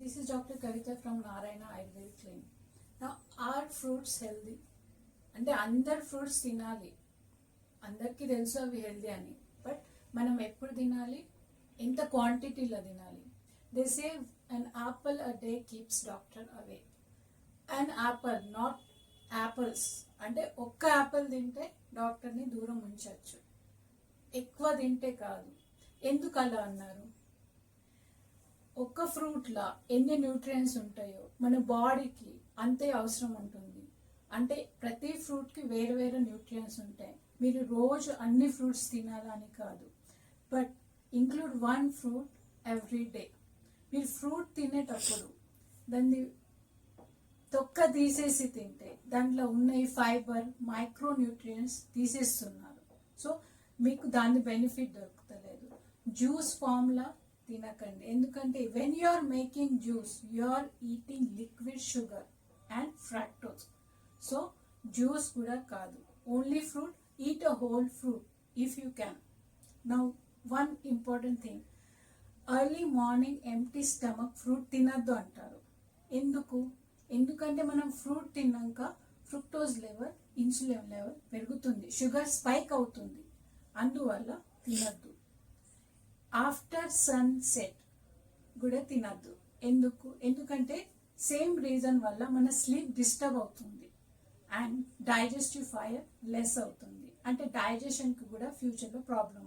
This is Dr. Kavita from Narayana Ayurvedic Clinic. Now, are fruits healthy? అంటే అందరు fruits తినాలి, అందరికీ తెలుసు అవి హెల్దీ అని. బట్ మనం ఎప్పుడు తినాలి, ఎంత క్వాంటిటీలో తినాలి? They say an apple a day keeps doctor away. And Apple, not apples. అంటే ఒక్క యాపిల్ తింటే డాక్టర్ని దూరం ఉంచవచ్చు, ఎక్కువ తింటే కాదు. ఎందుకు అలా అన్నారు? ఒక్క ఫ్రూట్లో ఎన్ని న్యూట్రియంట్స్ ఉంటాయో మన బాడీకి అంతే అవసరం ఉంటుంది. అంటే ప్రతి ఫ్రూట్కి వేరే వేరే న్యూట్రియంట్స్ ఉంటాయి. మీరు రోజు అన్ని ఫ్రూట్స్ తినాలని కాదు, but include one fruit every day. మీరు ఫ్రూట్ తినేటప్పుడు దాన్ని తొక్క తీసేసి తింటే దాంట్లో ఉన్న ఈ ఫైబర్, మైక్రో న్యూట్రియంట్స్ తీసేస్తున్నారు. సో మీకు దాని బెనిఫిట్ దొరుకుతలేదు. జ్యూస్ ఫామ్లా తినకండి, ఎందుకంటే when you are making juice you are eating liquid sugar and fructose. So juice కూడా కాదు, only fruit. Eat a whole fruit if you can. Now one important thing, early morning empty stomach fruit తినద్దు అంటారు. ఎందుకంటే మనం fruit తిన్నాక fructose level, insulin level పెరుగుతుంది, sugar spike అవుతుంది. అందువల్ల తినద్దు. ఆఫ్టర్ సన్సెట్ కూడా తినద్దు. ఎందుకంటే సేమ్ రీజన్ వల్ల మన స్లీప్ డిస్టర్బ్ అవుతుంది అండ్ డైజెస్టివ్ ఫైర్ లెస్ అవుతుంది. అంటే డైజెషన్కి కూడా ఫ్యూచర్లో ప్రాబ్లం